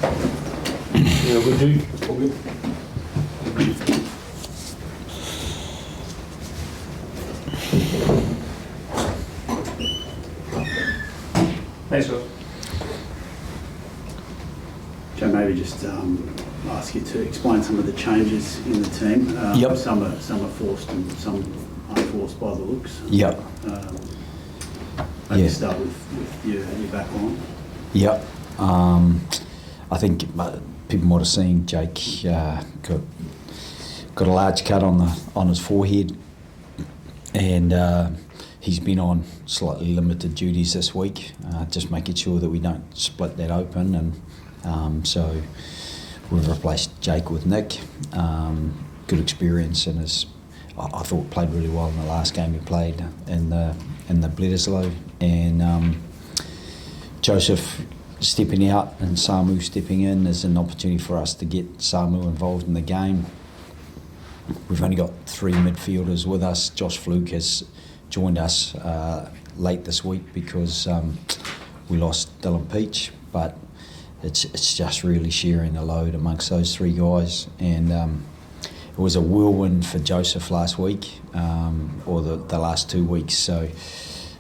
Yeah, all good, Duke? All good. Thanks, Rob. Joe, maybe just ask you to explain some of the changes in the team. Yep. Some are forced and some unforced by the looks. Yep. Maybe start with your back line. Yep. I think people might have seen Jake got a large cut on his forehead, and he's been on slightly limited duties this week, just making sure that we don't split that open, and so we've replaced Jake with Nic. Good experience, and I thought played really well in the last game he played in the Bledisloe, and Joseph stepping out and Samu stepping in is an opportunity for us to get Samu involved in the game. We've only got 3 midfielders with us. Josh Fluke has joined us late this week because we lost Dylan Peach, but it's just really sharing the load amongst those 3 guys, and it was a whirlwind for Joseph last week, or the last 2 weeks. So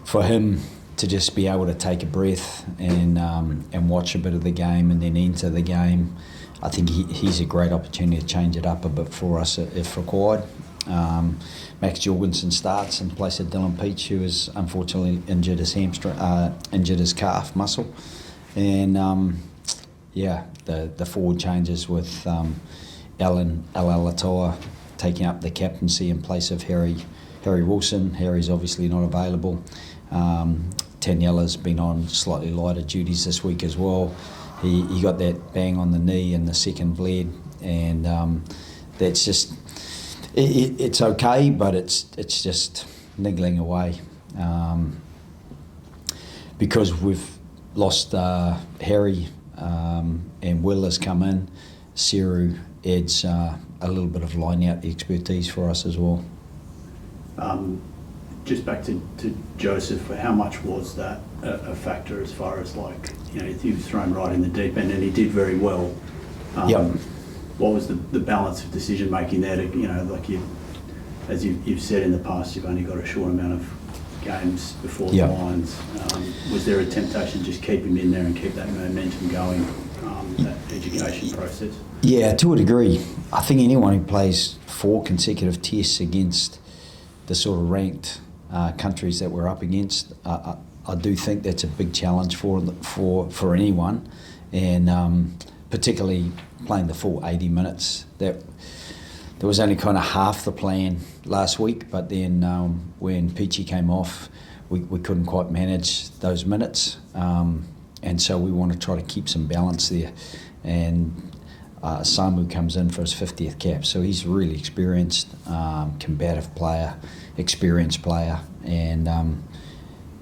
for him to just be able to take a breath and watch a bit of the game and then enter the game, I think he's a great opportunity to change it up a bit for us if required. Max Jorgensen starts in place of Dylan Peach, who has unfortunately injured his calf muscle, and the forward changes with Allan Alaalatoa taking up the captaincy in place of Harry Wilson. Harry's obviously not available. Taniela's been on slightly lighter duties this week as well. He got that bang on the knee in the second bled, and that's just it's okay, but it's just niggling away because we've lost Harry, and Will has come in. Seru adds a little bit of line-out expertise for us as well. Just back to Joseph, how much was that a factor as far as, like, you know, he was thrown right in the deep end and he did very well. Yep. What was the balance of decision making there? To, you know, like as you've said in the past, you've only got a short amount of games before the Lions. Was there a temptation to just keep him in there and keep that momentum going, that education process? Yeah, to a degree. I think anyone who plays 4 consecutive tests against the sort of ranked countries that we're up against, I do think that's a big challenge for anyone, and particularly playing the full 80 minutes. There was only kind of half the plan last week, but then when Peachy came off, we couldn't quite manage those minutes, and so we want to try to keep some balance there. And Samu comes in for his 50th cap, so he's a really experienced, combative player, experienced player, and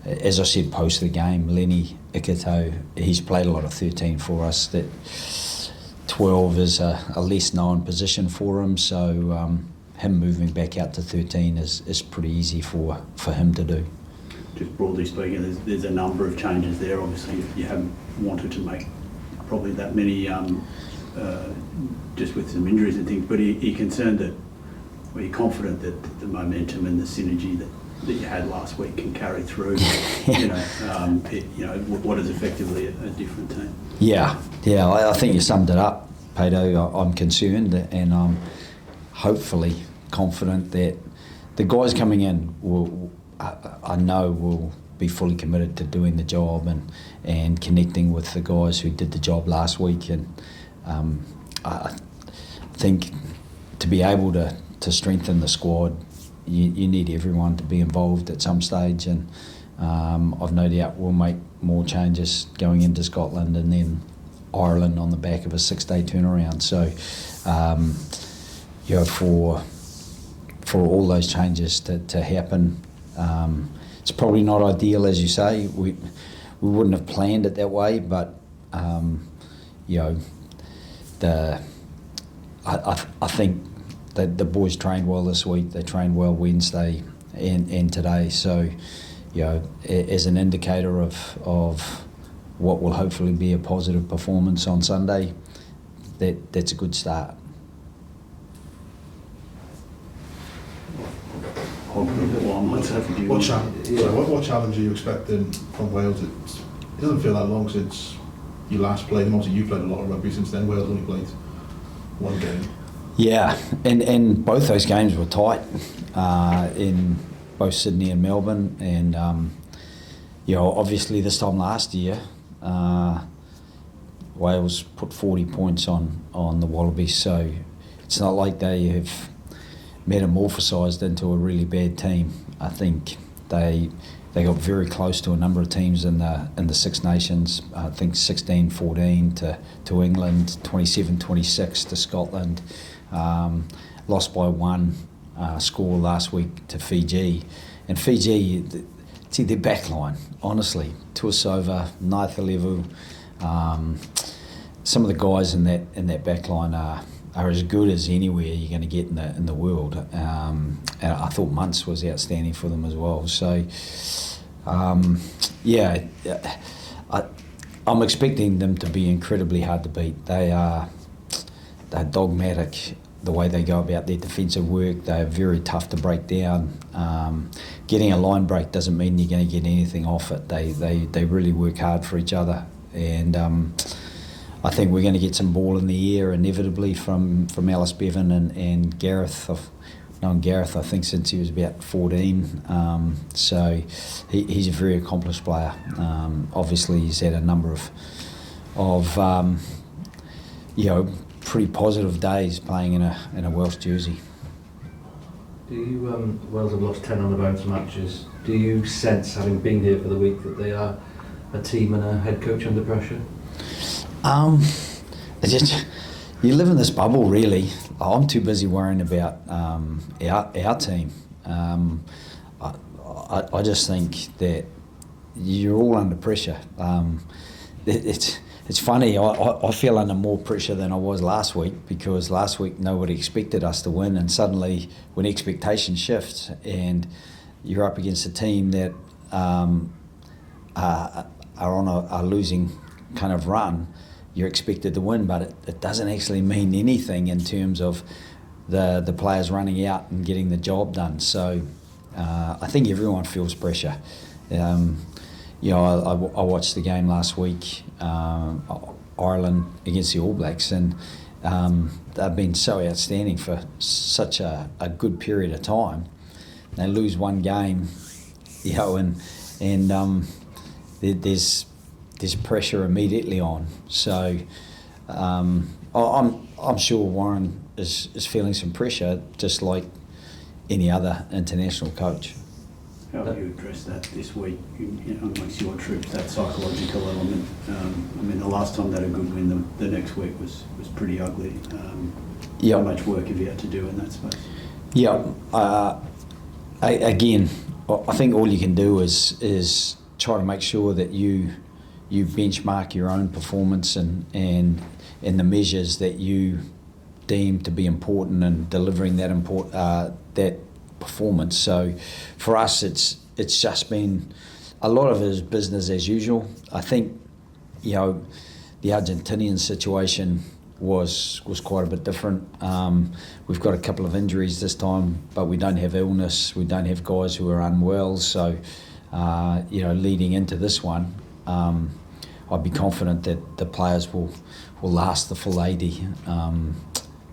as I said post the game, Lenny Ikato, he's played a lot of 13 for us. That 12 is a less known position for him, so him moving back out to 13 is pretty easy for him to do. Just broadly speaking, there's a number of changes there. Obviously, you haven't wanted to make probably that many, just with some injuries and things, but are you concerned that, or are you confident that the momentum and the synergy that you had last week can carry through, what is effectively a different team? Yeah, I think you summed it up, Pato. I'm concerned, and I'm hopefully confident that the guys coming in I know will be fully committed to doing the job and connecting with the guys who did the job last week, and I think to be able to strengthen the squad, you need everyone to be involved at some stage, and I've no doubt we'll make more changes going into Scotland and then Ireland on the back of a 6-day turnaround. So, for all those changes to happen, it's probably not ideal, as you say. We wouldn't have planned it that way, but I think the boys trained well this week. They trained well Wednesday and today. So, as an indicator of what will hopefully be a positive performance on Sunday, that's a good start. What challenge are you expecting from Wales? It doesn't feel that long since you last played, and obviously you played a lot of rugby since then. Wales only played one game. Yeah, and both those games were tight in both Sydney and Melbourne, and obviously this time last year, Wales put 40 points on the Wallabies, so it's not like they have metamorphosised into a really bad team. I think they got very close to a number of teams in the Six Nations. I think 16-14 to England, 27-26 to Scotland. Lost by one score last week to Fiji. And Fiji, see their backline, honestly, Tuasova, Naithalevu, some of the guys in that backline are as good as anywhere you're going to get in the world. And I thought Muntz was outstanding for them as well. So, I'm expecting them to be incredibly hard to beat. They're dogmatic the way they go about their defensive work. They're very tough to break down. Getting a line break doesn't mean you're going to get anything off it. They really work hard for each other, and I think we're going to get some ball in the air inevitably from Alice Bevan and Gareth. I've known Gareth, I think, since he was about 14. So he's a very accomplished player. Obviously, he's had a number of pretty positive days playing in a Welsh jersey. Do you, Wales have lost 10 on the bounce matches. Do you sense, having been here for the week, that they are a team and a head coach under pressure? You live in this bubble, really. I'm too busy worrying about our team. I just think that you're all under pressure. It's funny, I feel under more pressure than I was last week, because last week nobody expected us to win, and suddenly when expectation shifts and you're up against a team that are on a losing kind of run, you're expected to win, but it doesn't actually mean anything in terms of the players running out and getting the job done. So I think everyone feels pressure. I watched the game last week, Ireland against the All Blacks, and they've been so outstanding for such a good period of time. They lose one game, and there's pressure immediately on. So I'm sure Warren is feeling some pressure, just like any other international coach. How do you address that this week amongst your troops, that psychological element? The last time they had a good win, the next week was pretty ugly. How much work have you had to do in that space? Yeah, again, I think all you can do is try to make sure that you benchmark your own performance and the measures that you deem to be important and delivering that performance. So for us, it's just been a lot of it is business as usual. I think the Argentinian situation was quite a bit different. We've got a couple of injuries this time, but we don't have illness. We don't have guys who are unwell. So leading into this one, I'd be confident that the players will last the full 80,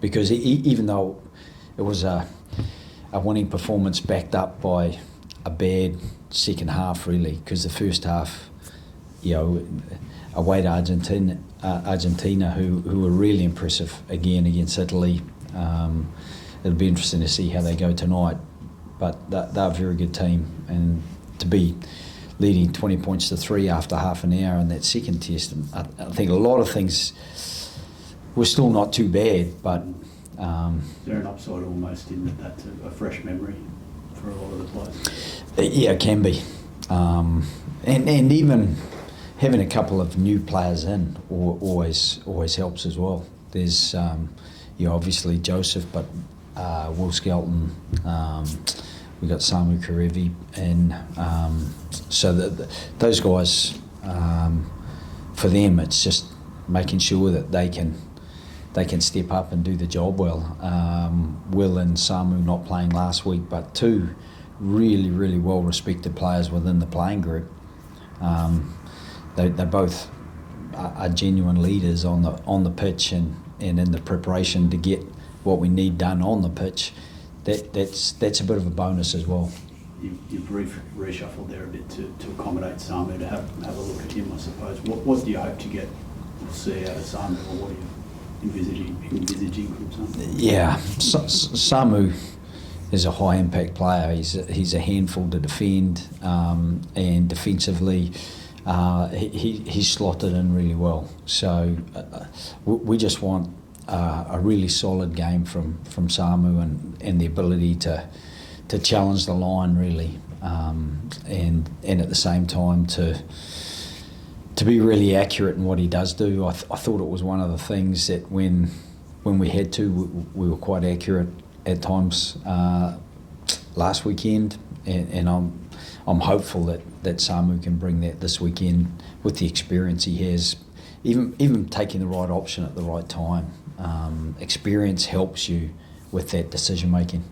because even though it was a winning performance backed up by a bad second half, really, because the first half, away to Argentina, who were really impressive again against Italy. It'll be interesting to see how they go tonight, but they're a very good team, and to be leading 20 points to 3 after half an hour in that second test, I think a lot of things were still not too bad, but is there an upside almost in that's a fresh memory for a lot of the players? Yeah, it can be. And even having a couple of new players in always helps as well. There's obviously Joseph, but Will Skelton, we got Samu Kerevi, and so those guys for them, it's just making sure that they can step up and do the job well. Will and Samu not playing last week, but two really, really well respected players within the playing group. They both are genuine leaders on the pitch and in the preparation to get what we need done on the pitch. That's a bit of a bonus as well. You've reshuffled there a bit to accommodate Samu, to have a look at him, I suppose. What do you hope to get or see out of Samu, or what are you envisaging from Samu? Yeah, Samu is a high impact player. He's a handful to defend, and defensively he's slotted in really well. So we just want a really solid game from Samu and the ability to challenge the line really, and at the same time to be really accurate in what he does do. I thought it was one of the things that when we had to, we were quite accurate at times last weekend, and I'm hopeful that Samu can bring that this weekend with the experience he has, even taking the right option at the right time. Experience helps you with that decision making.